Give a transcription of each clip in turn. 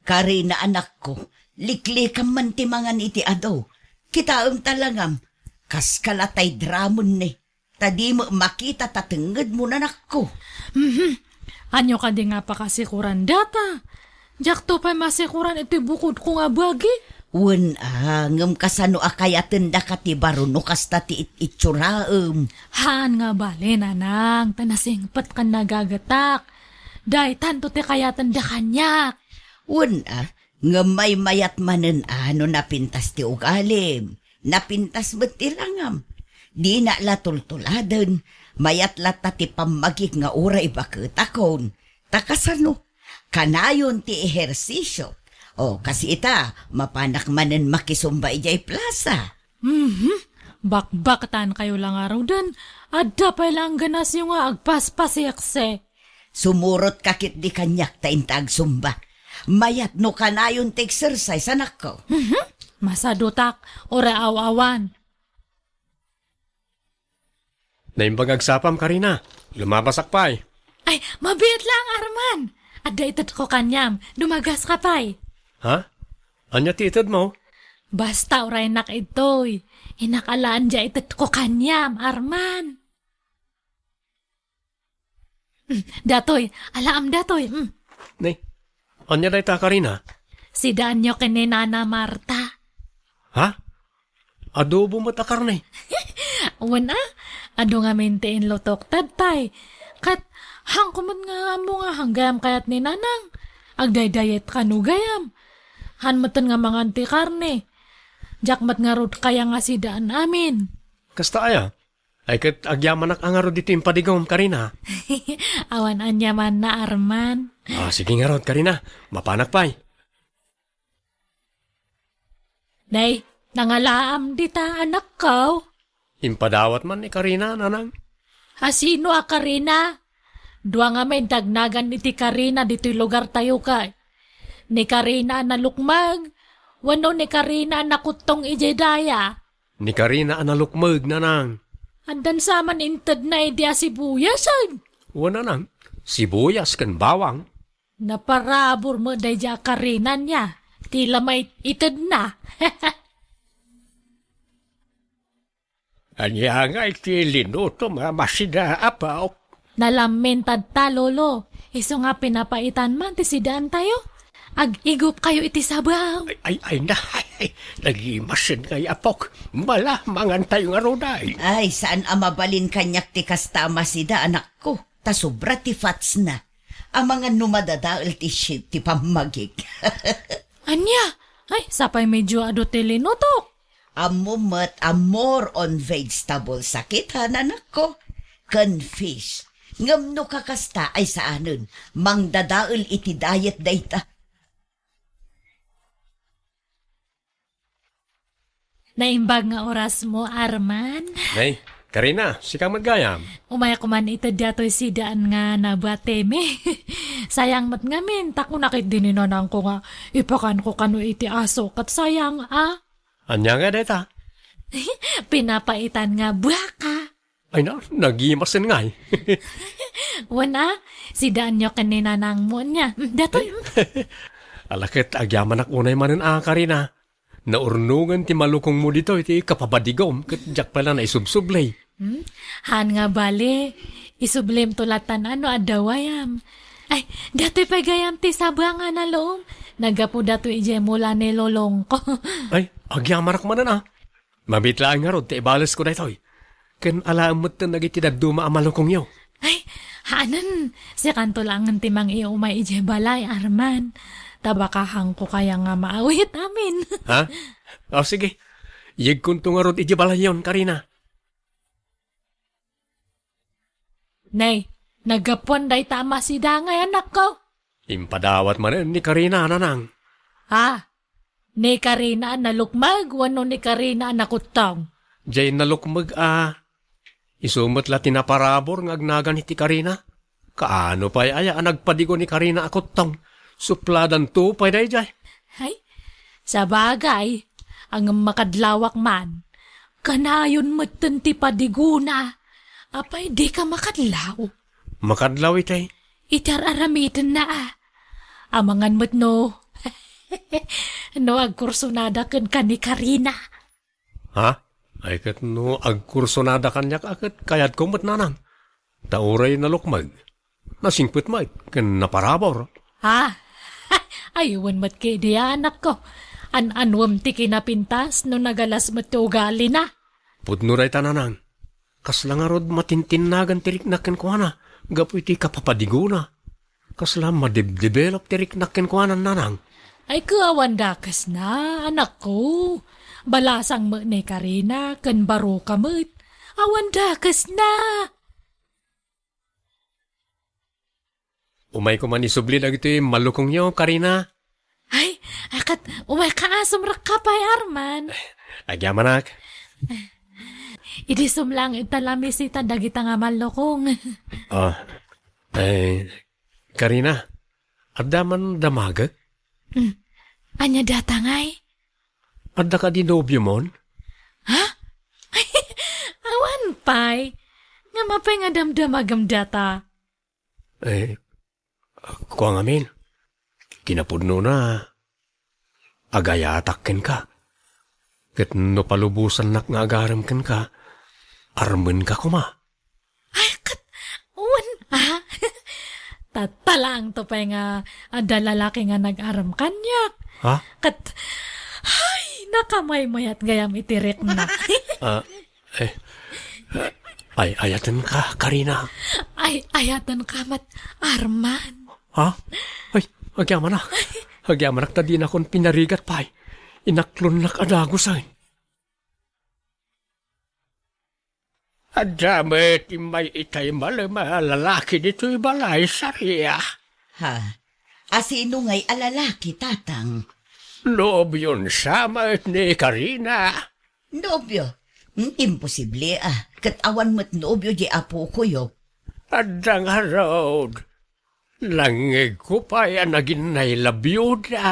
Karina anak ko, liklikam man timangan iti adaw. Kitaam talangam, kas kalatay dramon ni. Tadi mo makita tatenged mo na nakko. Anyo ka di nga pa kasikuran data. Jak to pa masikuran iti bukod ko nga bagi. Wen ngem kasano akayaten da kati baruno kas tati itsuraem. Haan nga bali nanang, tanasingpat ka nagagatak. Day tanto ti kayatan da kanyak. Wen ngem may mayat manen ano napintas ti ugalim. Napintas bet tilangam. Di na latultuladen, mayat lata ti pamagik nga uray baketakon. Takasano, kanayon ti ehersisyo. O kasi ita, mapanak manen makisumba ijay plaza. Bakbaktan kayo lang araw dan. Adda pa lang ganas yung nga agpaspasiyakse. Sumurot kakit di kanyak ta intag sumba. Mayat no kanayon ti exercise anak ko. Masadutak, ora awawan. Naimbag agsapam, Karina. Lumabasak pa eh. Ay, mabit lang, Arman. Adda itad ko kanyam, dumagas ka pa'y. Ha? Anya ti itad mo? Basta oray nak ito'y. Inakalaan dya itad ko kanyam, Arman. Datoy, alaam datoy. Nay, anya day ta, Karina? Si Danyo kini Nana Marta. Ha? Adobo matakar na eh. Wana, ado nga maintain lotok tatay. Kat, hangkumot nga mo nga hanggam kayat ni Nanang. Agday-dayet ka no gayam. Hanmatan nga mga anti-karne. Jakmat nga rod kaya nga si daan amin. Kasta aya? Ay kat agyamanak ang arod dito yung padigawam, Karina. Awan anyaman na Arman. Sige nga rod, Karina. Mapanak pa eh. Day, nangalaam dita anak ko. Impadawat man ni Karina, nanang. Sino a Karina? Dua nga may dagnagan iti Karina dito'y lugar tayo ka. Ni Karina na lukmag. Wano ni Karina na kutong ijedaya. Ni Karina analukmag, nanang. Andan saman intad na idea sibuyasan. Wana nang, sibuyas kan bawang. Naparabor mo day ja Karina niya. Tila may itad na. Anya nga iti linuto masida apaw. Nalamentad ta, lolo. Iso nga pinapaitan man ti sidaan tayo. Ag-igup kayo iti sabaw. Ay na, nag-imasin kay apok. Mangan tayo nga runay. Ay, saan amabalin kanyak ti kastama sida anak ko? Ta sobra ti fats na. Ang mga numadadaal ti shit ti pamagik. Anya? Ay, sapay medyo ado ti linutok. Amumat more on vegetable sakit ha anak ko. Kan fish. Ngam no kakasta ay saanon. Mangdadaal iti diet dayta. Naimbag nga oras mo, Arman. Nay, Karina, sika magayam. Umaya ko man ito dato'y sidaan nga nabateme. Sayang mat ngamin, tako nakit dininanang ko nga, ipakan ko kano iti aso, kat sayang Anya nga deta? Pinapaitan nga baka. Ay na, nag-imasin nga eh. Wana, sidaan nyo kanina nang mo niya. Dato'y. Alakit, agyaman unay manin Karina. Naurnungan ti malukong mo dito, iti kapabadigom, kat jak pala na isubsublay. Han nga bali, isublim tulatan adawayam. Ay, dato'y pagayam ti sabang nga na loom. Nagapo dato'y ije mula ni lolong ko. Ay, agyamarak manan Mabitlaan nga rod, ti ibalas ko dito. Ken alaamot na nagitidagduma ang malukong yo. Ay, hanan, si kanto lang ang timang iumay ije balay, Arman. Tabakahang ko kaya nga maawit amin. Ha? Sige. Yig kunto nga rod ije balay yon, Karina. Nay, nagapon day tama si dangay anak ko. Impadawat man ni Karina, nanang. Ha? Ni Karina na lukmag, wano ni Karina na kutong. Jay nalukmag Isumot la tinaparabor ng agnagan iti Karina. Kaano pa'y aya nagpadigo ni Karina akutong. Supladan to pa'y day jay. Ay, sa bagay, ang makadlawak man, kanayon matan ti padiguna. Apay di ka makadlaw. Makadlaw itay. Itar aramitan na Amangan mo't no. No, agkursunada ken ka ni Karina. Ha? Ay kat no agkursonada kanya kakit kayat kumot nanang. Tauray na lukmag. Nasingpit may ken naparabor. Ha? Aywan mat kay di anak ko. An-anwam ti kinapintas no nagalas mat ti ugali na. Pudnuray tananang. Kasla nga rod matintinagan tirik naken ko na. Gapu iti kapapadiguna. Kasla madibdevelop tirik naken ko nanang. Ay kawan dakas na, anak ko. Balasang mo ni Karina, kan baro kamot. Awan dakas na. Umay ko man isubli na ito malukong niyo, Karina. Ay, akat, umay kaasam rakapay, Arman. Agyamanak. Idi sumlang italamisitan dagita nga malukong. Karina, adda man damagag? Anya datangay? Adda ka di nobyo mon? Ha? Awan pay. Nga mapay nga damdamagam data. Kuang amin. Kinapudno na. Agayatakken ka. Ket no palubusan nak nga agaram ken ka. Armen ka kuma. Ay, kat, uwan, ha? Tatalang to pa nga ada lalaki nga nag-aram kanyak. Ha? Kat, ay, nakamay-mayat gayam itirik na. Ay, ayatan ka, Karina. Ay, ayatan kamat, Arman. Ha? Ay, agyamanak. Agyamanak ta din akong pinarigat pa'y. Inaklon nak adagusay. Adamit may itay lalaki dito'y balay sariya. Ha? Asino nga'y alalaki, tatang? Loob yun samat ni Karina. Nobyo? Imposible Katawan mo't nobyo di apo ko yo. Adang harod. Langig ko pa yan naging nailabiyuda.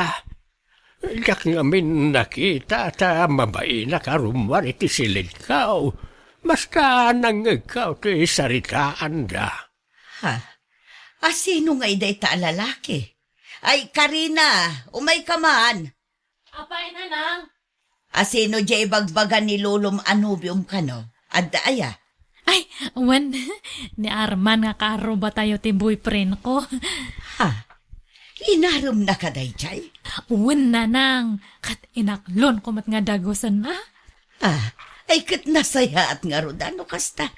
Yak ngamin nakita ta mabay na karumar iti silid kao. Basta nangig kao ti saritaan da. Ha? Asino nga'y day ta lalaki? Ay, Karina, umay ka man. Apay na nang. Asino jay bagbagan ni Lulom Anubium kano? Adda aya? Ay, uwan, ni Arman nga karo ba tayo ti boyfriend ko? Ha? Inarum na ka day jay? Uwan na nang, kat inaklon ko mat nga dagosan na. Ah, ay kat nasaya at nga rodano kasta.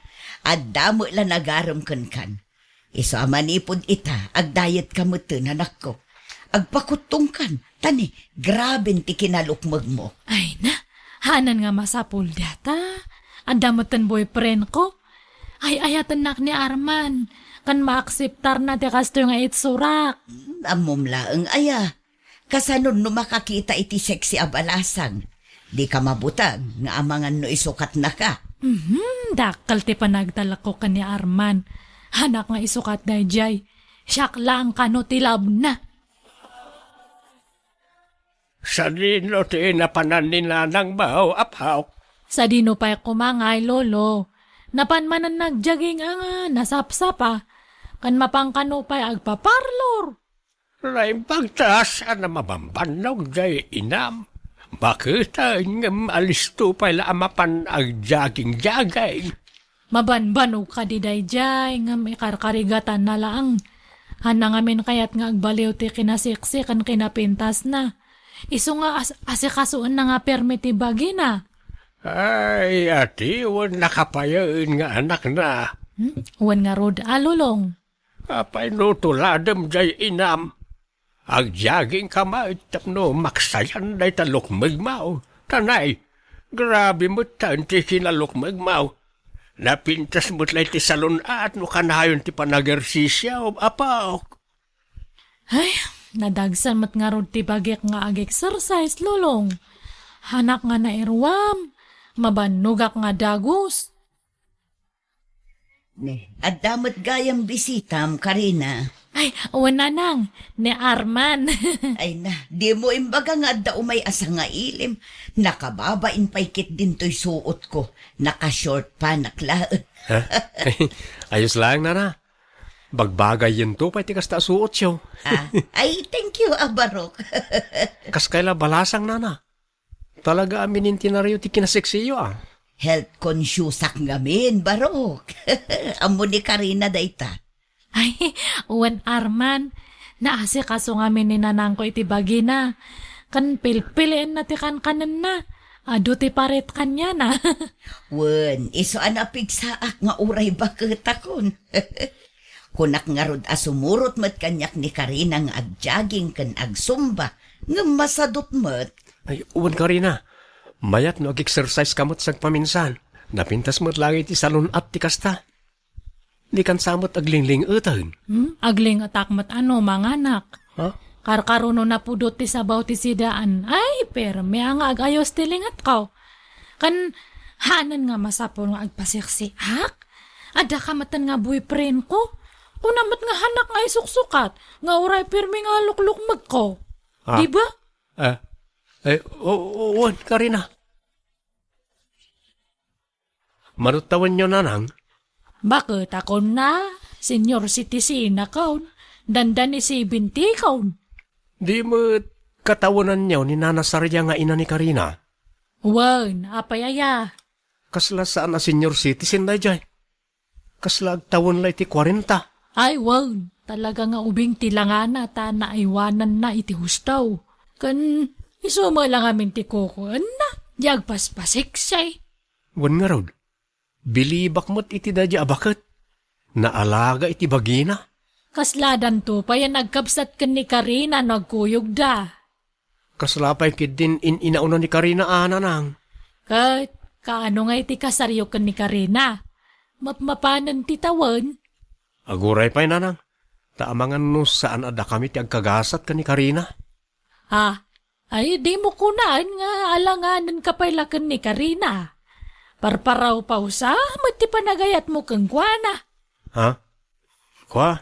Adda mo la nagaram kan. Iso amanipod ita, agdayet ka mo anak ko. Agpakutong kan, tani, grabe ti kinalukmag mo. Ay na, hanan nga masapul data. Andamatan boyfriend ko. Ay ayatan nak ni Arman. Kan maakseptar na ti kasto nga itsurak. Amumla ang aya. Kasanon no makakita iti sexy abalasang. Di ka mabutag, nga amangan no isukat na ka. Dakal ti panagdala ko ka ni Arman. Hanak nga isukat na jay. Siyak lang kano tilab na. Sa dino ti napanan ni nanang bao apaw. Sa dino pa'y kumangay, lolo. Napanmanan nagjaging nga, nasapsapa. Kan mapangkano pa'y agpaparlor. Lain pagtas na mabambanog jay inam. Bakit ang alisto pala amapan ang jaging-jagay? Mabanbanog ka di dayjay, nga may karkarigatan na lang. Hana nga min kayat nga agbaliw ti kinasiksik kan kinapintas na. Iso nga asikasuan na nga permiti bagi na. Ay, ati, wan nakapayain nga anak na. Uwan nga rod alulong. Apay no tuladam jay inam. Ang jaging kamay tapno maksayan day talok magmaw. Tanay, grabe mo tanti kinalok magmaw. Napintas mo't lay ti salon at no kanayon ti panagersisyaw, apaok. Ay, nadagsan mat nga rod ti bagik nga ag-exercise, lulong. Hanak nga na irwam. Mabanugak nga dagos. At damot gayang bisitam, Karina. Ay, uwan na nang, ni Arman. Ay na, di mo imbaga nga adda umay asa nga ilim. Nakababain paikit din to'y suot ko. Naka-short pa, naklaan. Ha? Ayos lang, nana. Bagbagay yun to, pa'y tikas ta suot siyo. Ay, thank you, Abarok. Kas kaila balasang nana. Talaga amininti na rin ti kinaseksiyo ah. Health conscious ngamin, barok. Amo ni Karina dayta. Ay, uwan Arman, naasi kaso ngamin ni nanang ko iti bagina. Kan pilpiliin na ti kanan na. Ado ti paret kanya na. Wen, iso anapig saak nga uray bakit akon. Kunak nga rod asumurot mat kanyak ni Karina nga agjaging kan agsumba. Nga masadot mat. Ay, uwan Karina. Mayat no ag-exercise kamot sag paminsan. Napintas mo't langit ti salon at ti kasta. Di kan samot aglingling utahin. Agling atak mat ano, manganak. Ha? Karkaruno na pudot ti sabaw ti sidaan. Ay, pero may nga agayos ti lingat ka. Kan hanan nga masapol nga agpasiksiak. Ada ka matan nga boyfriend ko. Kunamat nga hanak nga isuksukat. Nga uray pirmi nga luklukmag ko. Ah. Diba? Uwan Karina. Manutawan nyo nanang. Bakit ako na? Senior citizen akaw. Dandan ni 70 kaw. Di mo katawanan niyo ni Nana Sarya nga ina ni Karina. Wan, apayaya. Kasla saan na senior citizen na dyan. Kasla agtawon la iti 40. Ay, wan. Talaga nga ubing tilangana ta na iwanan na iti hustaw. Kan isuma lang amin ti kukuan na. Yagpaspasiksay. Wan nga rod. Bilibak mo't iti dadya abakit. Naalaga iti bagina. Kasladan to pa yan nagkapsat kan ni Karina nagkuyog da. Kaslapay kid din inauna ni Karina ananang. Kat, kaano nga iti kasaryo kan ni Karina? Mapmapanan ti tawan. Aguray pa'y nanang. Taamangan no saan ada kami ti agkagasat ka ni Karina. Ha? Ay, di mo kunaan nga alanganan ka pa'y lakan ni Karina. Parparaw pa usa, mati panagayat mo kang kuana. Ha? Kwa?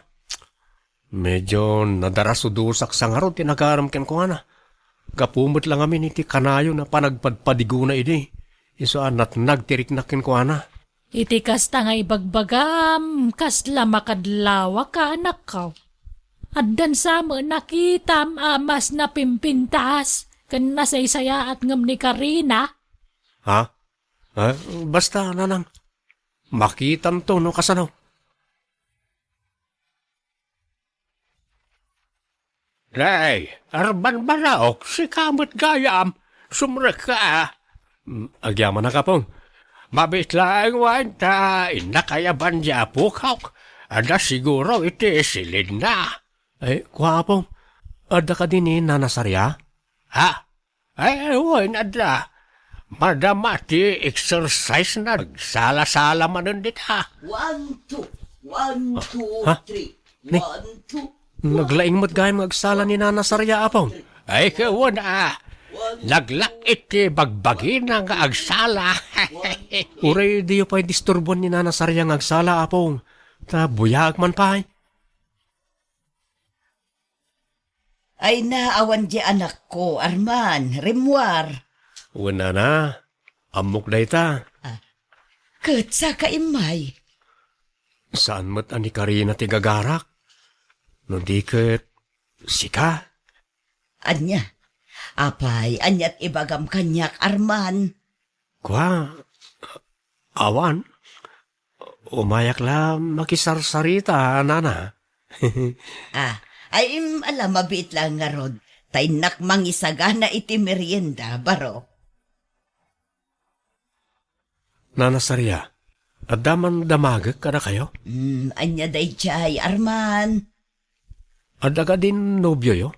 Medyo nadarasudusak sa nga ron tinagaram ken ko na. Gapumot lang amin iti kanayo na panagpadpadigo na ini. Iso anat nagtiriknakin ko na. Iti kasta nga ibagbagam, kasla makadlawa ka anak ka. Addan sa mo nakitam amas na pimpintas, kan nasaysaya at ngam ni Karina. Ha? Basta nanang. Makitan to no kasano. Day, arban balaok, si kamot gayam, sumrek ka. Agyaman na kapong. Mabit lang wanta, inakayaban niya pukak. Ada siguro iti silid na. Ay, kwa pong. Ada ka din ni Nana Sarya? Ha? Ay, huwag ada. Madamati exercise na. Sala-sala man din ha. 1, 2, 1, 2, Ha? 3. Ni? 1, 2. Naglaing mo't gayam agsala ni Nana Sarya apong. Ay, kawan naglak iti bagbagi na nga agsala. Uray diyo pa'y disturbon ni Nana Sarya nga agsala apong. Ta buyag man pa'y. Ay naawan di anak ko, Arman, Rimwar. Una na. Amok day ta. Kat sa kaimay. Saan mo't ani Karina ti gagarak? No di ket sika. Anya, apay, anyat ibagam kanyak, Arman. Kwa, awan. Umayak la makisarsarita, Nana. Ay alam, mabit lang nga rod. Taynak mangisagana iti merienda, baro. Nana Sarya, adaman damagak kada kayo? Anya day chay, Arman. Ada ka din nobyo yo?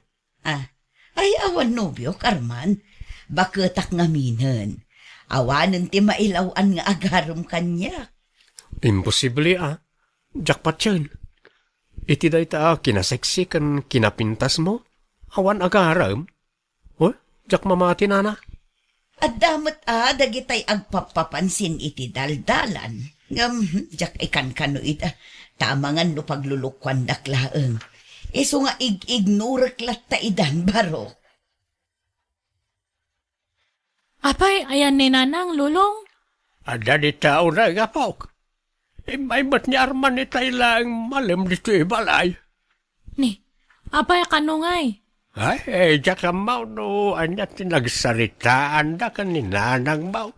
Ay awan nobyo, Arman. Baketak nga minen. Awanan ti mailawan nga agarom kanya. Imposible Jackpot yun. Iti day ta kinaseksi kan kinapintas mo? Awan agaram? O, Jack mamati nana? At damat dagitay agpapapansin iti daldalan. Jack ikan kano ita. Tamangan no paglulukwan daklaeng. Iso nga ignurak latta idan baro. Apay, ayan ni nanang lulong. Ada di tao na gapok. May ba't ni Arman ni lang malam dito ibalay. Ni, apay kanungay. Ay, jaka mau no, anya tinagsaritaan da kaninanang mau.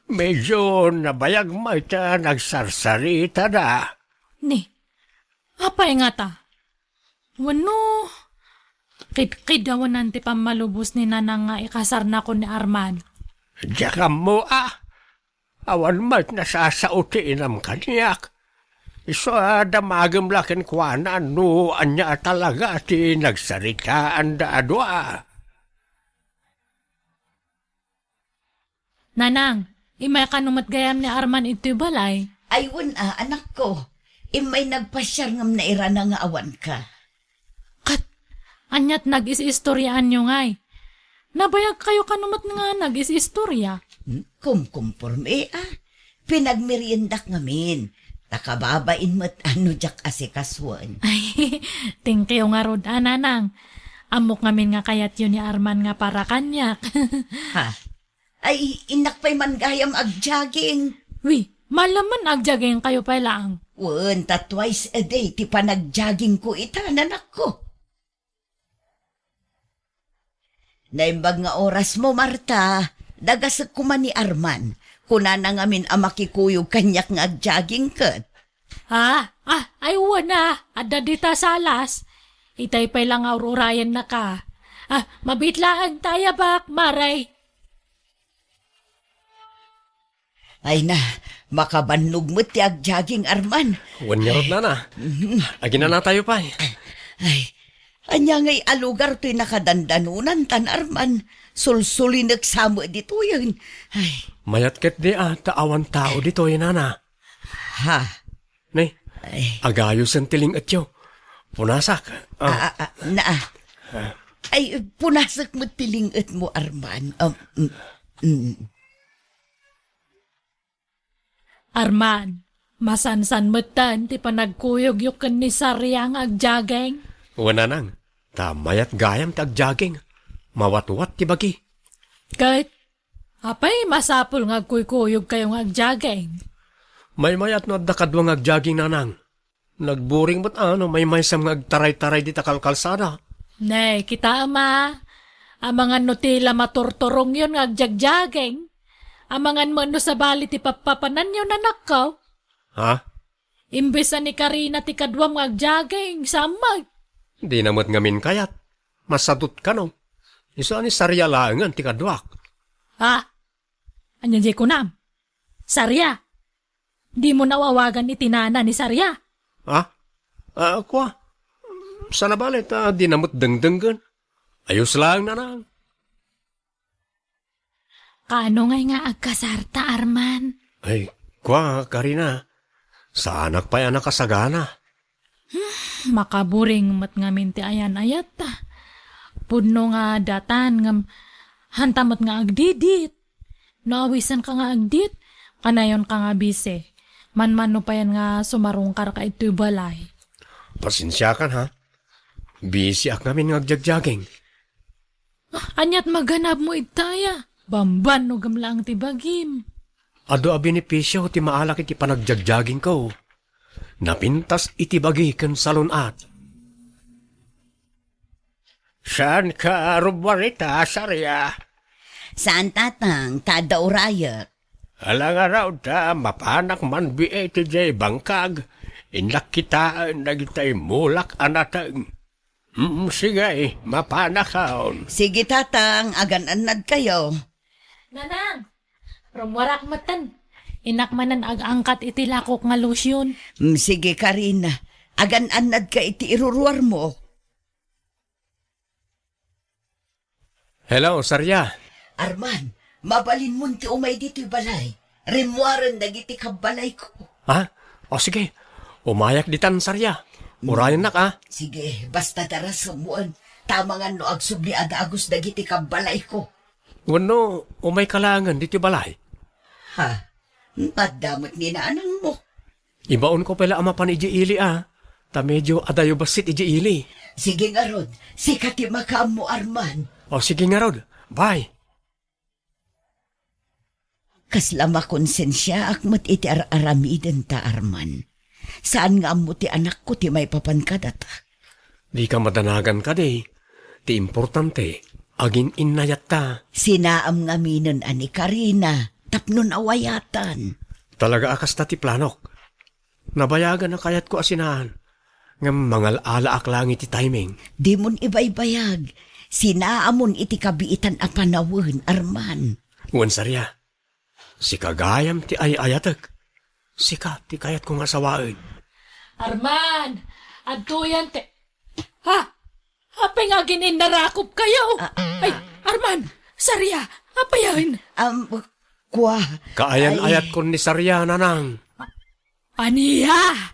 Medyo nabayag mo ita nagsarsarita da. Ni, apay nga ta? Wano, kid-kidawan nanti pamalubos ni nanang nga ikasar na ko ni Arman. Jaka mo awan mo't nasasautiin ang kanyak. Iso damagam lakin kwa na no, anya talaga ti nagsaritaan da adwa. Nanang, imay kanumat gayam ni Arman ito'y balay. Aywan anak ko. Imay nagpasyar ngam na ira na nga awan ka. Kat, anyat nag-is-istoryaan nyo ngay. Nabayag kayo kanumat nga nag-is-istorya. Kumporme Pinagmeriendak ngamin. Takababain mo't ano jak asikaswan. Ay, thank you nga rod, nanang. Amok ngamin nga kayat yun ni Arman nga para kanyak. Ha? Ay, inak pa'y man gayam ag-jogging. Wi, malaman agjageng kayo pa lang. Wan, twice a day, ti pa nag-jogging ko itanan ako. Naimbag nga oras mo, Marta. Dagasag kuman ni Arman. Kuna na ngamin amakikuyog kanyak nga ag-jogging kat. Ay wana, adda dita salas. Itay pa'y lang aururayan na ka. Mabitlaan tayo bak, maray. Ay na, makabannog mo ti ag-jogging, Arman. Wanyarod na. Agin na tayo pa. Ay, anya ngay alugar to'y nakadandanunan tan, Arman. Sulsuli nagsamo dito yun. Ay, Mayat ket di taawan tao dito nana. ha? Nay, Ay, agayos ang tiling atyo. Punasak. Ay, punasak mo tilingat mo, Arman. Arman, masansan matan ti panagkuyog yukan ni Saryang agjageng. Wana nang, tamayat gayam tagjaging. Mawat-wat ti bagi. Kahit, apay masapul nga kuykuyog kayong agjageng. May mayat no dakadwang agjaging nanang. Nagburing ba't may sam agtaray-taray di takalkalsada. Nay, kita ama. Amangan no tila maturturong yun nga agjagjageng. Amangan mo no sa bali ti papapanan yun anak ko. Ha? Imbes ni Karina ti kadwam nga agjageng, samag. Di namot ngamin kayat. Masadot ka no. Isa ni Sarya langan ti kadwak. Anya di ko nam. Sarya. Di mo nawawagan ni tinana ni Sarya. Kwa? Sana balit di namot dengdenggan. Ayos lang nanang. Kaano nga agkasarta, Arman? Ay, kwa, Karina. Sa anak pa'y anak kasagana. Makaburing mat ngamin ti ayan ayat ta. Pudno nga datan ngam hantamot nga agdidit. Naawisan ka nga agdit, kanayon ka nga bise. Man-mano pa yan nga sumarungkar ka ito'y balay. Pasensya kan ha. Busy ak namin ngagjagjaging. Anyat maganap mo itaya. Bamban no gamlang ti bagim. Ado a benepisyo ti maalak iti panagjagjaging ko. Napintas iti bagi ken salunat. Saan ka rubarita, Sarya? Saan tatang, tada urayak? Alang araw ta, mapanak man biay ti jay bangkag. Inlak kita nagitay mulak anatang. Sige, mapanakaon. Sige tatang, agan-anad kayo. Nanang, rumwarak matan. Inakmanan ag-angkat iti lakok nga lusyon. Sige Karina, agan-anad ka iti iruruar mo. Hello, Sarya. Arman, mabalin mo ti umay dito'y balay. Rimwaran dagiti kabalay ko. O sige, umayak ditan, Sarya. Urayan na ka. Sige, basta tara sumuan. Tamangan no agsubli agagos dagiti kabalay ko. Wano, umay kalangan diti balay. Ha? Madamot ni naanang mo. Ibaon ko pala ama pan iji ili Ta medyo adayo basit iji ili. Sige nga Rod, sikati makaam mo Arman. O sige nga Rod, bye. Kaslama konsensya akmat iti aramiden ta Arman. Saan nga mo ti anak ko ti may papankadata? Di ka madanagan ka di. Ti importante, agin inayat ta. Sinaam nga minon ani Karina, tapnon awayatan. Talaga akas ta ti planok. Nabayagan na kayat ko asinahan. Nga mangal ala aklang iti timing. Di mon ibaybayag, sinaamon iti kabiitan a panawon, Arman. Uwan sarya, si kagayam ti ayayatek. Sika ti kayat kong asawain. Arman! Aduyan te... Ha? Apay nga ginin narakop kayo! Ay, Arman! Sarya! Apayan! Kwa. Kaayan-ayat ko ni sarya, nanang. Aniya!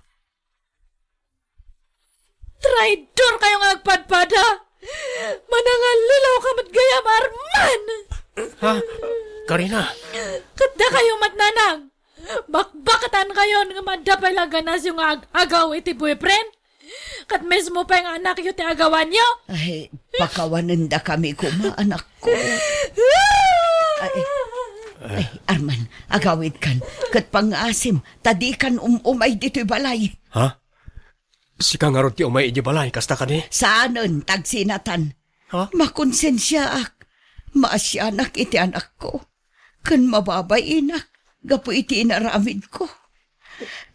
Traidor kayo nga nagpadpada! Manangal lilaw ka matgayam, Arman! Ha? Karina? Kada kayo matnanang! Bakbakatan kayo nga madapay lang ganas yung agaw iti boyfriend? Kat mismo pa yung anak yung ti agawan nyo? Ay, pakawanan da kami kuma, anak ko. Ay, Arman, agawid kan. Kat pangasim, tadikan umay dito'y balay. Ha? Si kangarot ti umay iti balay, kasta ka ni? Saanon, tagsinatan. Ha? Makonsensya ak. Maasyanak iti anak ko. Kan mababay inak. Gapo iti inaramid ko.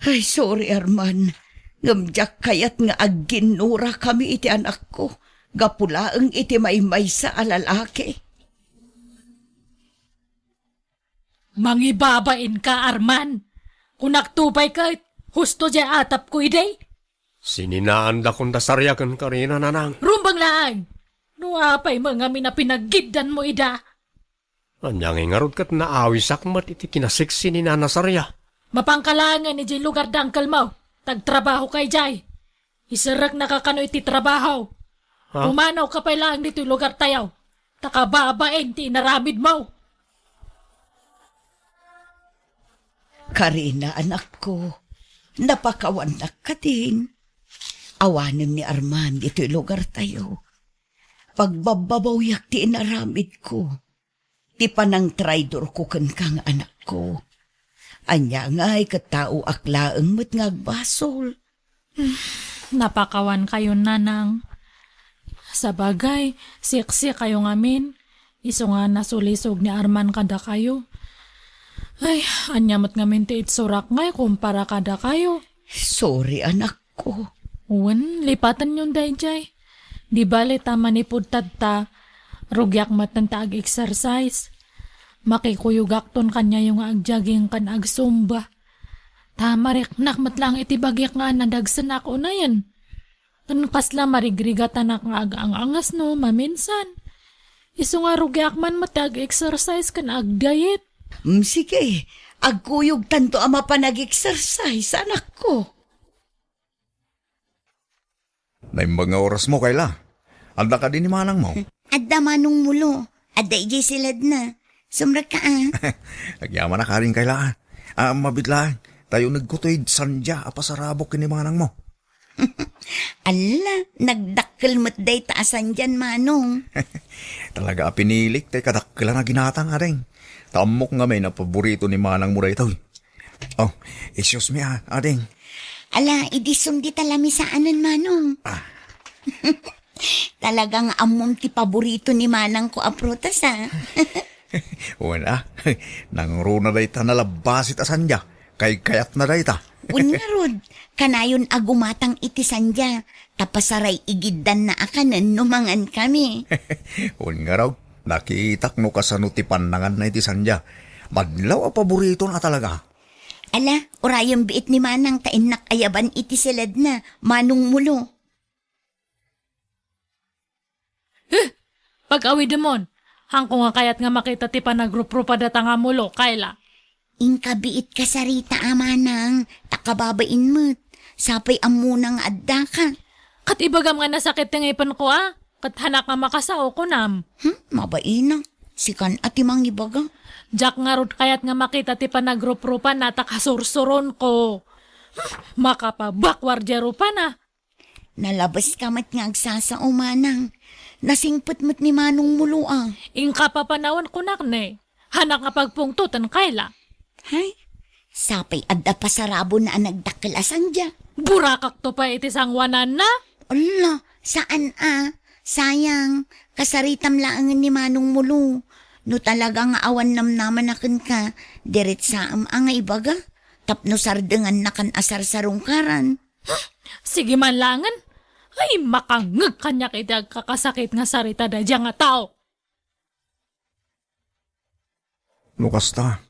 Ay, sorry, Arman. Ngamjak kayat nga agginura kami iti anak ko. Gapulaang iti maymay sa alalaki. Mangibabain ka, Arman. Kung nagtupay ka, husto dya atap ko iday. Sininaan da kong dasarya kan Karina, nanang. Rumbang lang. Nuapay mga mina pinaggidan mo ida. Anyang ingarot kat naawisak mat iti kinasiksi ni nanasarya. Mapangkalangan ni jay lugar dangkal mo. Tagtrabaho kay jay. Isarak nakakano iti trabaho. Ha? Umanaw ka pa lang dito lugar tayaw. Takababain ti inaramid mo. Karina, anak ko. Napakawanak ka din. Awanan ni Arman dito'y lugar tayo. Pagbababawyak ti inaramid ko. Ti panang traidor ko kan kang anak ko. Anya nga'y katao aklaang mo't ngagbasol. Napakawan kayo, nanang. Sa bagay, siksi kayo ngamin. Iso nga nasulisog ni Arman kada kayo. Ay, anyamot ngamin ti itsurak ngay kumpara kada kayo. Sorry, anak ko. Uwan, lipatan yung dayjay. Di bali tama ni pudtad ta, rugyak matan ta ag-exercise. Makikuyugak ton kanya yung agjaging kan agsumba. Tama reknak matlang iti bagyak nga nadagsan ako na yan. Tanpas lang marigrigatan nga ang angas no, maminsan. Iso nga rugyak man matag-exercise kan ag-diet. Sige, agkuyog tanto ama pa nag-exercise, anak ko. Na mga oras mo, Kayla. Anda ka din ni manang mo. Adda manong mulo. Adda ijay silad na. Sumra ka Nagyaman na ka rin, Kayla. Mabitlaan. Tayo nagkutoy sandya apasarabok ni manang mo. Ala, nagdakkel mo't day taasan dyan, manong. Talaga pinilik tay kadakkilan na ginatang aring. Tamok nga may na paborito ni manang mo rito. Oh, excuse me ading. Ala, idisum di talami sa anon, manong. Talagang amom ti paborito ni manang ko aprutas, ha? Wala, nangruna day ta nalabasit asandya. Kay kayat na day ta. Unarod, kanayon agumatang iti sandya. Tapasaray igiddan na akanan numangan kami. Nga raw, nakitak no kasano ti panangan na iti sandya. Madlaw a paborito na talaga. Ala, orayong biit ni manang tainak ayaban iti silad na, manong mulo. Pag-awi demon, hangko nga kayat nga makita ti panagrup-rup data nga mulo, Kayla. Inkabiit ka sarita, amanang, takababain mo't. Sapay amunang adda ka. Kat ibagam nga nasakit nga ipan ko kat hanak nga makasao ko nam. Mabaina. Sikan ati mang ibaga. Jack nga rod kayat nga makita ti panagrup-rupan na takasursuron ko. Makapabakwardya rupan na. Nalabas ka mat nga agsasao, manang. Nasingpot mo't ni manong mulo, Ingka papanawan ko nakne. Hanak nga pagpungtutan, Kayla. Hay, sapay adda pasarabo na nagdakkel asandya. Burakak to pa iti sangwanan na. Ala, saan Sayang, kasaritam laangan ni Manong Mulo. No talagang awan namnaman akin ka, diretsa ang ibaga. Tapno sardengan na kan asar sarungkaran. Sige man langan. Ay, makangag kanya kita kakasakit nga sarita da dyan nga tao. Lukasta,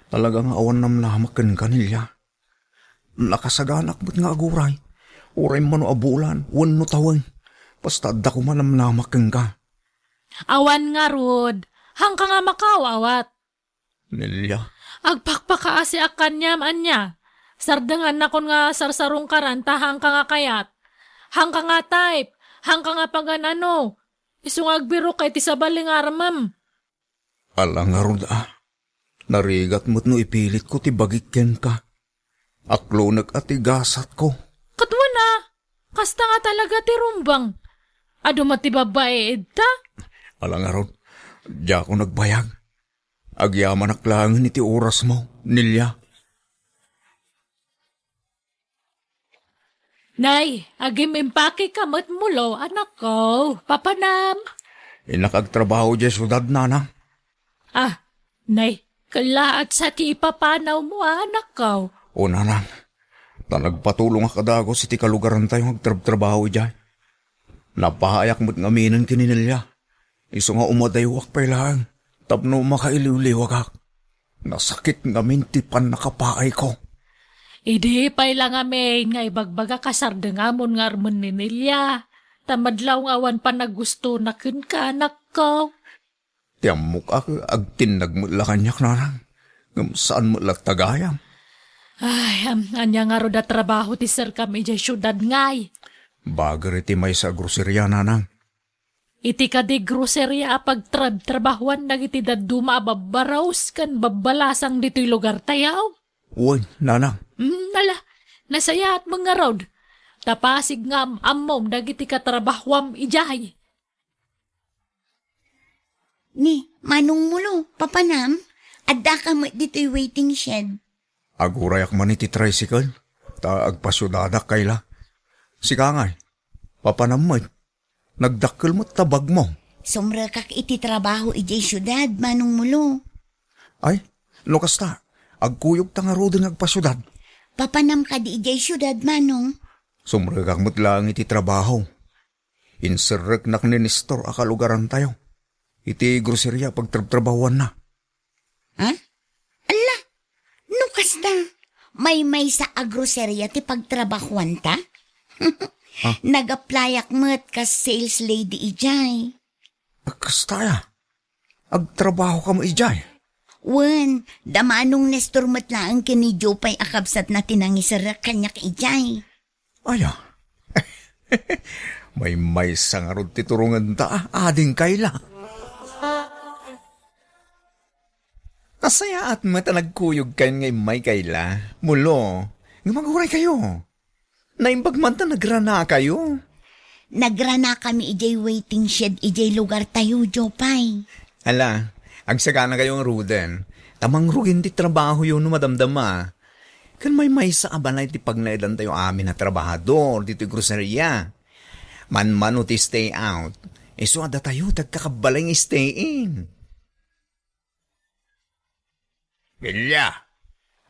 talagang awan nam lamakan kanilya. Nakasaganak mo't nga aguray. Uray man no abulan, wan no tawan. Basta da ko man nam lamakan ka. Awan nga, Rod. Hang ka nga makawawat. Nilya, Agpakpakaasi akan niyam anya. Sardangan na kon nga sarsarong karanta hang ka nga kayat. Hang ka nga type. Hang ka nga paganano. Isung agbiro kay tisabaling aramam. alang aron Narigat mo't no ipilit ko ti bagikyan ka. Aklo nag-atigasat ko. Katwa na. Kasta nga talaga ti rumbang. Ado mati babae edta? Alang aron, di ako nagbayag. Agyaman aklangan iti oras mo, Nilya. Nay, agim impake kamat mulo, anak ko. Papanam. Inakagtrabaho di syudad, nana. Ah, nay, kalaat sa ti ipapanaw mo, anak ko. O nanang, nagpatulong akadagos iti kalugaran tayo magtrabaho di. Napahayak mo't ngaminan kininilya. Iso nga umadaywak pa ilang. Tapno makailiw-liwag ak. Nasakit ngamin ti pan nakapaay ko. Idi pa'y lang amin nga ibagbaga kasardengamon nga arman ni Nilya. Tamadlaw nga awan pa nagusto na ka, anak ko. Tiyamok ak agtinag mo la kanyak nanang. Saan mo la tagayam? Ay, anya nga roda trabaho ti sir kami dyan syudad ngay. Bagar iti may sa grocerya nanang. Iti ka di grocerya apag trabahuan nagiti daduma babaraos kan babalasang dito'y lugar tayaw. Uy, nanang. Nala, nasaya at mga rod. Tapasig nga amom dagiti katrabahwam ijay. Ni, Manong Mulo, papanam, adda ka mo dito'y waiting shed. Agurayak man iti tricycle. Ta agpasyudadak kayla. Sikangay, papanamot. Nagdakkel mo tabag mo. Sumra kak iti trabaho ijay syudad, Manong Mulo. Ay, lukas ta. Agkuyog ta nga rodeng agpasyudad. Papanam ka di ijay syudad, Manong. Sumragak mo't lang iti trabaho. Inserrek nak ni Nestor akalugaran tayo. Iti grocerya pagtrabahuan na. Ha? Ala, nukas na. May sa agroserya ti pagtrabahuan ta? Nag-applyak mo't ka sales lady ijay. Kastaya, agtrabaho ka mo ijay. Wen, damanong Nestor mo't lang kini Jopay akabsat na tinangisarak kanyak ijay. Aya, may sangarod ti turungan ta, ading kayla. Asaya at mata nagkuyog kayo ngay may kayla. Mulo, nga maguray kayo. Naimbag man ta nagrana kayo. Nagrana kami ijay waiting shed ijay lugar tayo, Jopay. Ala, agsagana kayong ruden. Tamang rugin ti trabaho yun no madamdama. Kan may sa abanay ti pagnaidan tayo amin na trabahador dito groceria. Man ti stay out. So ada tayo tagkakabalang stay in. Milya,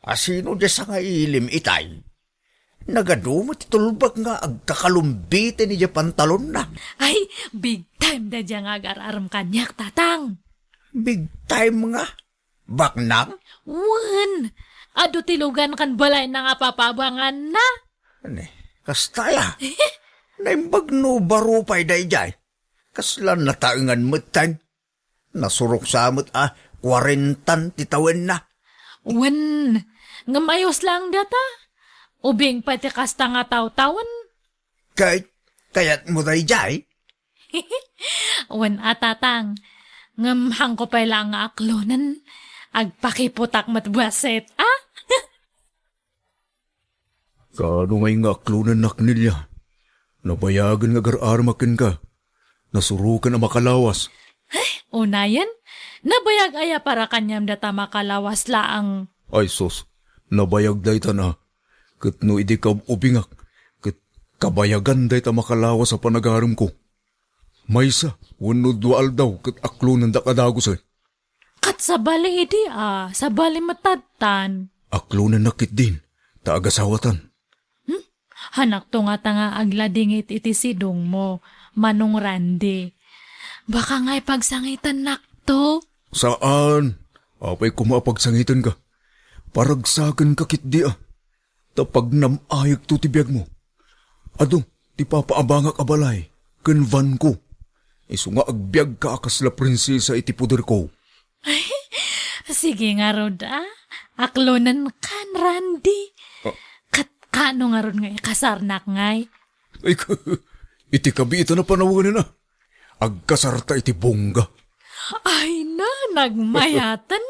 asino di sa nga ilim itay? Nagadumot itulbag nga agkakalumbite ni pantalon na. Ay, big time da dyan agar-aram kanyak, tatang. Big time nga. Baknang? Wan, ado tilugan kan balay na nga papabangan na. Ano, kastaya. Naimbag no barupay da ijay. Kaslan nataangan mo tan. Nasurok sa amot 40 titawin na. Wan, ngamayos lang data. Ubing pati kasta nga taw-tawan. Kayat mo da ijay? Wan atatang, ngamhang ko pa lang nga aklonan. Agpakiputak matbaset, ah? Kano ngay nga aklunan naknilya. Nabayagan nga gar-armakin ka. Nasurukan na makalawas. Unayan, nabayag aya para kanyam data makalawas laang. Ay sos, nabayag day ta na. Kat no idi ka ubingak. Kat kabayagan day ta makalawas sa panagaram ko. Maysa, wano dual daw kat aklo ng dakadagusan. Kat sa bali idi sa bali matatan. Aklo na nakit din, taagasawatan. Hanak to nga tanga agladingit iti sidong mo, Manong Randy. Baka nga'y pagsangitan nakto. Saan? Apay kumapagsangitan ka. Paragsagan ka kit di Tapag namayag to tibiyag mo. Ado, ti papaabangak abalay, kanvan ko. Isu nga agbyag ka akasla prinsesa iti puder ko. Sige nga rod aklonan kan Randy. Kat kano nga rod nga kasarnak ngay. Ay, iti kabita na panawagan na. Agkasarta iti bongga. Ay na, nagmayatan.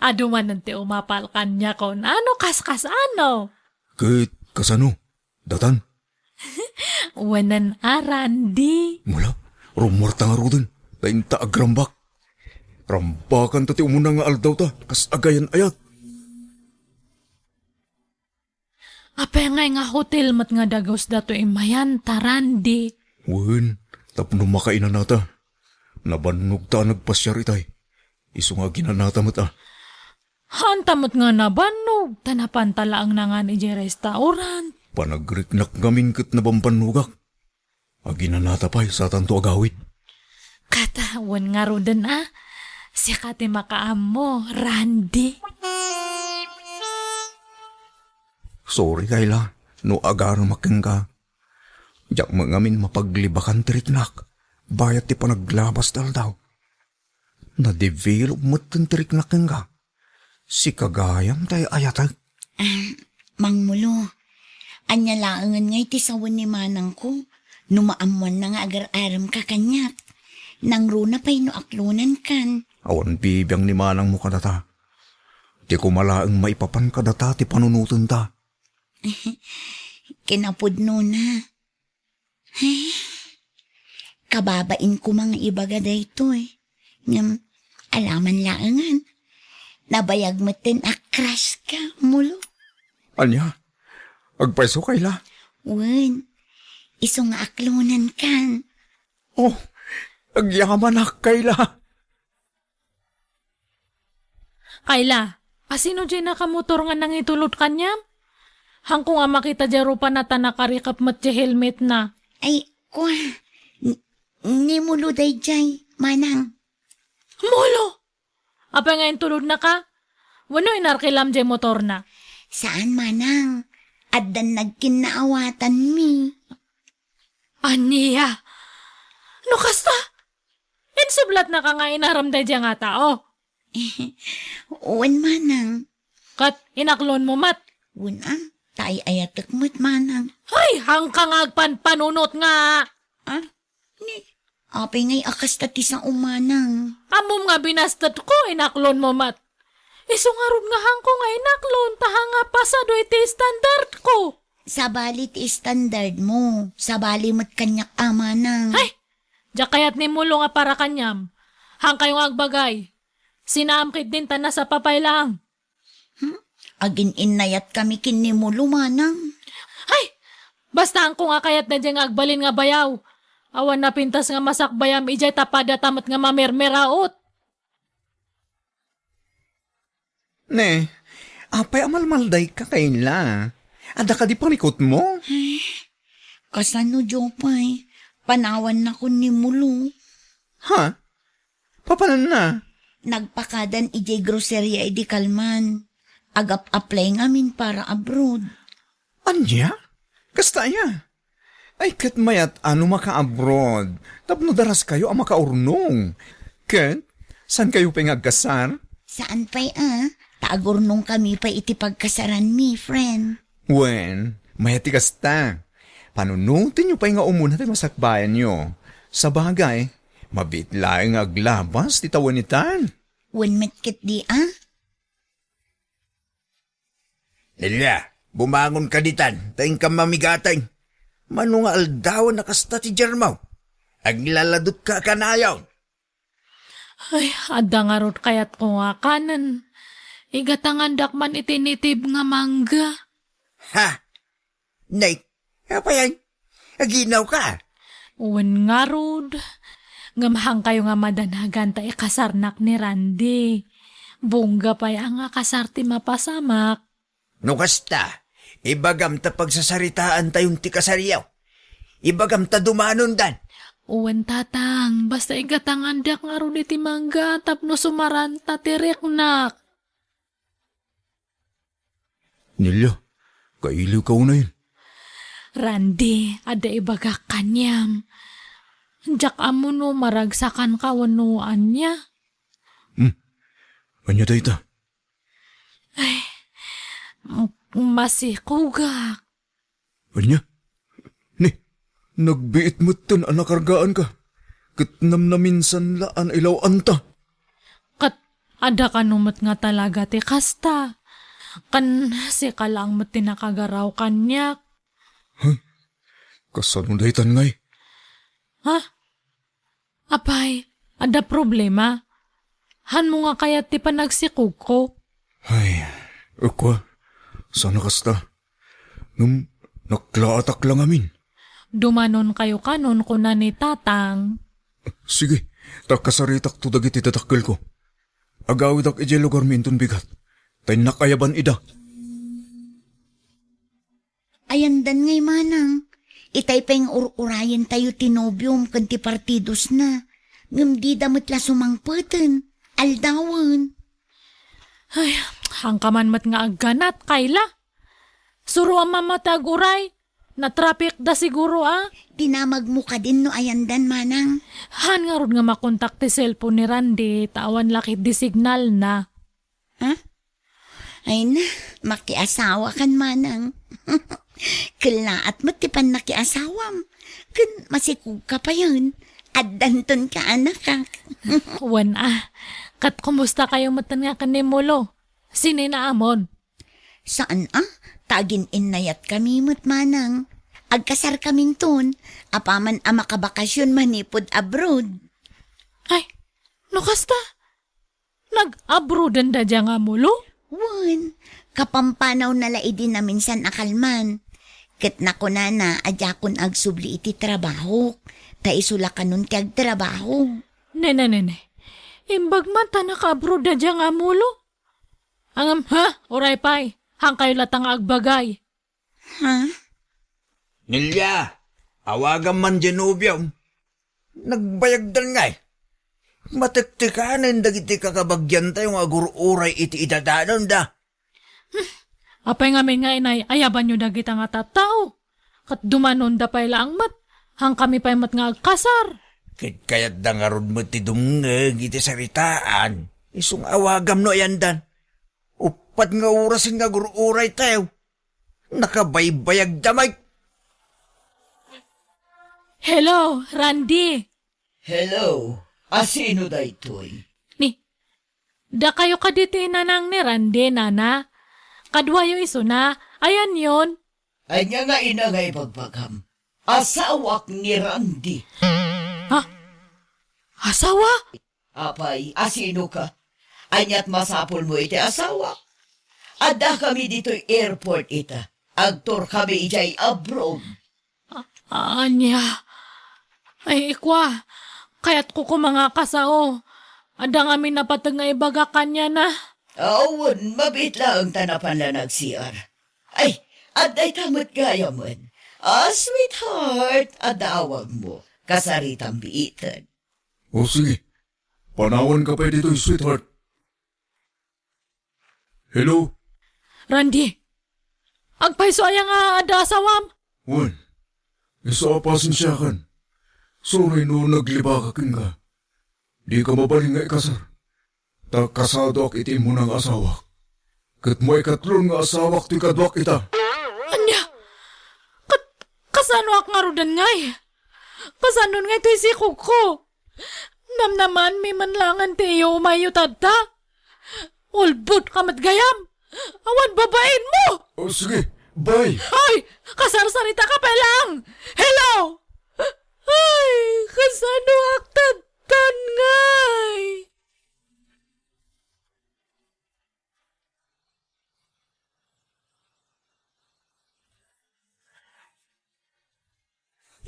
Aduman nante umapalkan niya ko na ano kaskas ano. Kahit kasano, datan. Wanan Randy. Mula, rumorta nga rodin. Tainta agrambak. Rambakan tati umuna nga aldaw ta, kas agayan ayat. Apay nga hotel mat nga dagos dato imayan Randy. Wen, tapno makainan nata. Nabannog ta nagpasyar itay. Isu nga ginanata mat Hantamot nga nabanog, tanapantala ang nangan iji restaurant. Panagriknak gamin kat nabampanugak. Aginanata pa'y sa tanto agawid. Katawan nga rodan siya kati makaam mo, Randy. Sorry Kayla, no agar makeng ka. Diyak mangamin mapaglibakan tiriknak. Bayat ti panaglabas dal daw. Na-develop mo tin tiriknak ka. Si kagayam tayo ayatag. Mangmulo, anya laangan ngay ti sawan ni manang ko. Numaamuan na nga agar-aram ka kanyak. Nang runa pa'y no aklunan kan. Awan bibiyang ni manang mo kadata. Di ko malaang maipapan kadata ti panunutan ta. Kinapudno na. Kababain ko mga ibaga dayto Ngam, alaman laangan. Nabayag mo tin akras ka, mulo. Anya? Agpaiso Kayla? Wen, iso nga aklunan kan. Oh, agyaman na Kayla. Kayla, asino dyan nakamotor nga nang itulot kanyam? Hangko nga makita dyan rupa na tanakarikap mat dyan helmet na. Ay, kwa. Ni mulo day jay, manang. Molo! Apa nga tulod na ka? Wano inarkilam dyan motor na? Saan manang? Addan nagkinaawatan mi. Aniya! No kasta? Insublat na ka nga inaramday dyan nga tao. Uwan manang. Kat inaklon mo mat. Una, tay ayatek mo't manang. Ay, hangkang agpanpanunot nga. Apay ngay akas tati sa umanang. Amom nga binastat ko, inaklon mo mat. Isungarod nga hangko nga inaklon, tahanga pasado iti standard ko. Sabali ti standard mo. Sabali mo't kanyak amanang. Ay, diya kayat ni mulo nga para kanyam. Hang kayong agbagay. Sinamkit din ta na sa papay lang. Agin inayat kami kinimulo manang. Ay, basta ang ko nga kayat na diyang agbalin nga bayaw. Awan na pintas nga masakbayam ijay tapada tamat nga mamermeraot. Ne, apay amalmalday ka Kayla. Ada ka di panikot mo? Kasano Jopay? Panawan na ko ni mulo. Ha? Papanan na? Nagpakadan ijay groceria idi kalman. Agap-apply ngamin para abroad. Anya? Kastaya? Ay kat mayat ano maka-abroad. Tapno daras kayo ang makaurnong. Kat, saan kayo pangagkasar? Saan pa'y Taagurnong kami pa iti pagkasaran mi, friend. Wen, mayati kasta. Panunutin nyo pa nga umuna tayo masakbayan nyo. Sa bagay, mabitlaing aglabas ti tawanitan. Wen metkit di Lila, bumangon ka ditan, taing ka mamigatay. Mano nga aldawan na kasta ti Jermaw. Aglaladot ka kanayaw. Ay, adda nga rot kayat ko nga kanan. Igatangandak man itinitib nga mangga. Ha? Nay, apa yan? Aginaw ka. Uwan nga rod. Ngamahang kayo nga madanagan ta ikasarnak ni Randy. Bungga pa ang nga kasarti mapasamak. No kasta, ibagam ta pagsasaritaan tayong tikasaryaw. Ibagam ta dumanon dan. Uwan tatang, basta igatangandak nga rod iti mangga tapno sumaranta tiriknak. Nilya, kailiw ka una yun. Randy, ada ibaga kanyam. Jak amo no maragsakan kawanuan niya. Anya tayo ta? Masih kugak. Anya? Nagbiit mo tan anakargaan ka. Kitnam na minsan laan ilaw anta. Kat ada kanumot nga talaga ti kasta. Kan si kalang mo tinakagaraw kanyak. Kasano dahitan ngay? Ha? Apay, ada problema? Han mo nga kaya ti panagsikog ko? Ay, ukwa. Sana kasta. Nung naklaatak lang amin. Dumanon kayo kanon ko na ni tatang. Sige, takasaritak to dagiti tatakkel ko. Agawid ak ije lugar mintun bigat. Tay nakayaban ida. Ayandan ngay manang. Itay pa yung urayan tayo tinobium kanti partidos na. Ngam di damit la sumangpatan. Aldawan. Ay, hangkaman mat nga agganat, Kayla. Suro ang mamatag uray. Na-traffic da siguro Dinamag mo ka din no ayandan manang. Han nga ron nga makontak ti cellphone ni Randy, tawan lakit di signal na. Ha? Ay na, makiasawa kan manang. Kalaat mo tipan nakiasawam. Kun masikug ka pa yun. Adanton ka anak ka. Wan kat kumusta kayo matan nga kanimulo? Sininaamon? Saan Tagin inayat kami mo't manang. Agkasar kaming ton. Apaman makabakasyon manipod abroad. Ay, nukasta? Nag-abroadan da dya nga mulo? Wan, kapampanaw na laidi na minsan akalman. Ket na ko na adya kon agsubli iti trabaho. Ta isula kanon kag trabaho. Nene. Imbag man ta naka-abroad da dya nga mulo? Angam, oray pay. Hang kayo latang agbagay. Ha? Nilya, awagan man Genovia. Nagbayagdan nga eh. Matiktikanan dagiti kakabagyan tayong agururay iti idadanon da. Apay ngamin nga inay, ayaban nyo dagita nga tatao. Kat dumanon da pay lang mat. Hang kami pay mat nga agkasar. Kayat da nga ron mo ti dumngeg iti saritaan. Isung awagam no ayandan. Upat nga orasin nga gururay tayo. Nakabaybayag damay. Hello, Randy. Hello, asino da ito'y? Da kayo kaditi nanang ni Randy, nana. Kadwa yung iso na, ayan yon. Ay nga nga ina nga ipagpagam. Asawak ni Randy. Ha? Asawa? Apay, asino ka? Anyat masapol mo iti asawa. Ada kami dito'y airport ita. Agtor kami ijay abroad. Anya. Ay, ikwa. Kaya't ko mga kasao. Ada nga minapatag nga ibaga kanya na. Awan, mabit lang tanapan lang nag-CR. Ay, aday tamot gaya man. Sweetheart, adawag mo. Kasaritang biitan. O sige, panawan ka pa dito, sweetheart. Hello? Randy. Agpaiso aya nga ada asawam. Wan, isa pasensyakan. Sorry no nagliba ka ka. Di ka mabaling nga ikasar. Ta kasado ak iti mo ng asawa. Kat mo ikatlon nga asawak ti kadwak ita. Anya. Kasano ak nga rudan ngay. Kasano nga ito'y sikog ko. Namnaman may manlangan tiyo umayo tadta. Ulbut kamat gayam. Awan babain mo. O sige, bye. Ay, kasarsarita ka pa lang. Hello. Ay, kasano ak tadtan ngay.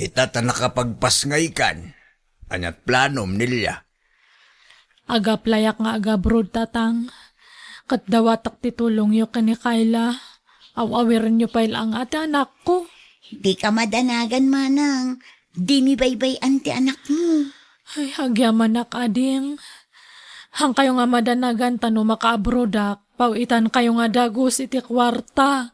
Itata nakapagpasngay kan. Anyat planom nilya. Aga playak nga aga brood tatang. Kat dawatak titulong yu kani Kayla. Awawiran nyo pa ang ate anak ko. Di ka madanagan, manang. Di mi baybay anti anak mo. Ay, agyaman nak ading. Hang kayo nga madanagan tano makaabrodak. Pawitan kayo nga dagos iti kwarta.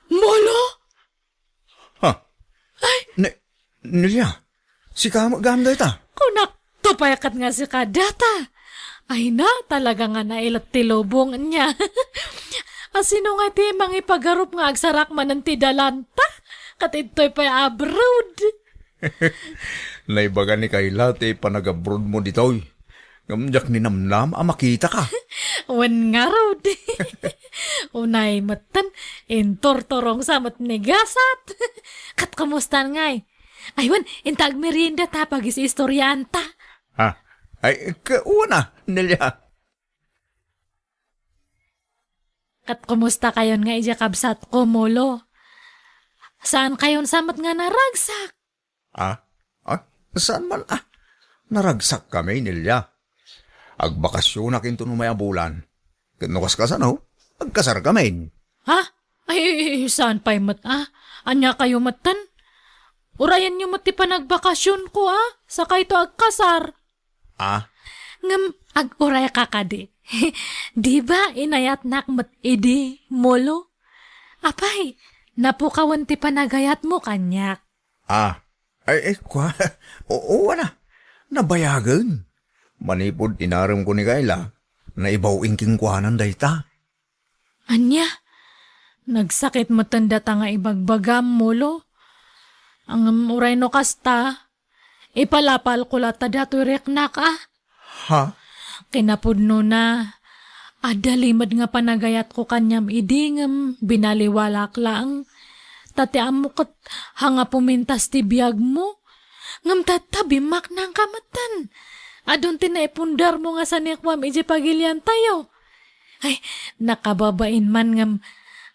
Molo? Ha? Nilya, si kamagam da ita. Kunak, tupayakat nga si kadata. Ay na, talaga nga nailat tilobong niya. Asino nga ti mang ipagarup nga agsarak man ng tidalanta. Katito'y pa abroad. Naibaga ni Kayla, te panag-abroad mo ditoy. Ngamjak ni Namnam, makita ka. Wan nga road. Unay matan, intortorong samat ni gasat. Kat kamusta ngay? Aywan, intag merienda tapagis istoryanta. Ha? Ay, kauna, Nilya. Kat kumusta kayon nga ijakabsat ko, Molo? Saan kayon samat nga naragsak? Saan man naragsak kami, Nilya. Agbakasyon na kinto numaya bulan. Kinukas ka sa no? Agkasar kami. Ha? Ay, saan pa'y Anya kayo matan? Urayan nyo mati pa nagbakasyon ko, Sakay to agkasar. Ngam, ag-uray ka kadi. Di ba inayat nak mat idi, Molo? Apay, napukawan ti panagayat mo kanyak. Kwa? Oo, nabayagan. Manipod inaram ko ni Kayla na ibaw ingking kuhanan dayta. Anya, nagsakit matanda ta nga ibagbagam, Molo. Ang uray no kasta, ipalapal ko lata dato'y reknak, Ha? Kinapudno na, adalimad nga panagayat ko kanyam idingam, binaliwalak lang. Tati amukot hanga pumintas ti biyag mo, ngam tatabimak ng kamatan. Adon tinaipundar mo nga sa nikwam iji pagilian tayo. Ay, nakababain man ngam,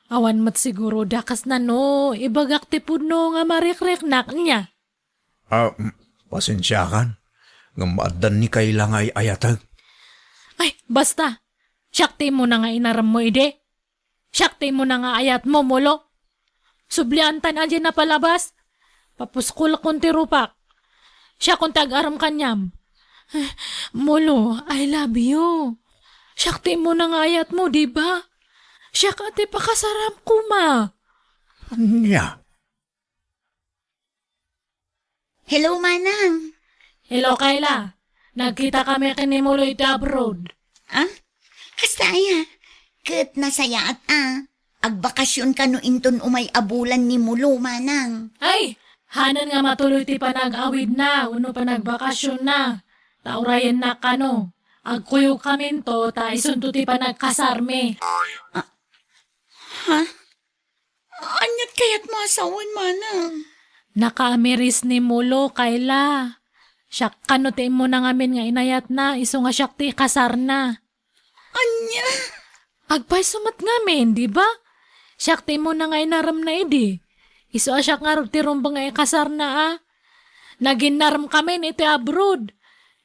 awan mat siguro dakas na no, ibagak ti pudno nga marikreknak niya. Pasensya kan. Ngamaadan ni Kayla nga ayatag. Ay, basta. Syakti mo na nga inaram mo, ide. Syakti mo na nga ayat mo, Molo. Subliantan aja na palabas. Papuskul konti rupak. Siya kung tag-aram kanyam. Molo, I love you. Syakti mo na nga ayat mo, di ba? Siya ka ti pakasaram ko, ma. Anya? Hello, manang. Hello, Kayla. Nagkita kami kini Molo iti abroad. Kastaya. Kat nasaya at agbakasyon ka no inton umay abulan ni Mulo, manang. Ay, hanan nga matuloy ti panag-awid na, uno panagbakasyon na. Taurayan na kano. Agkuyo kami to, ta isunto ti panagkasarme. Anyat kayat masawan, manang. Nakaamiris ni Mulo, Kayla. Siyak kano ti mo na ngamin nga inayat na, iso nga siyak ti kasar na. Anya? Agpay sumat ngamin, di ba? Siyak ti mo na nga inaram na idi. Iso asyak nga ti rumbang nga ikasar na Naginaram kami iti abroad.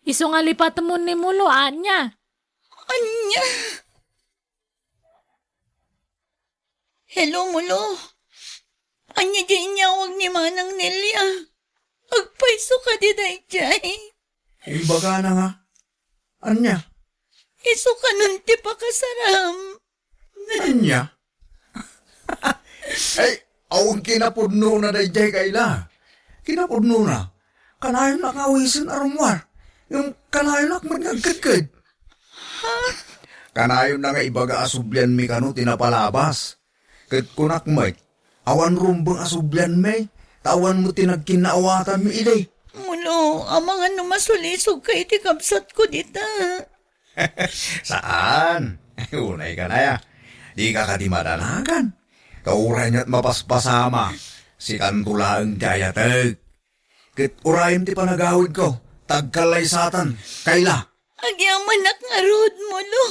Iso nga lipat mo ni Mulo, anya. Anya? Hello, Mulo. Anya di inyawag ni Manang Nelia. Agpaiso ka di day jay. Ibaga na nga. Anya? Iso ka nun ti pakasaram. Anya? Ay, awang kinapudno na dayjay Kayla. Kinapudno na. Kanayon na kawisin arumwar. Yung kanayon na magagkagkad. Kanayon na nga ibaga asubyan mi kano tinapalabas. Kat kunak may, awan rumbang asubyan may, tawan mo tinagkinaawatan mi ilay. Mulo, amang ano masulisog ka iti kapsat ko dita. Saan? Unay ka na ya. Di ka katimadanagan. Kauray niya't mapaspasama. Si Kantula ang dayatag. Kit urayim ti panagawid ko. Tagkalay satan. Kayla. Agyaman nga rod mo, lo.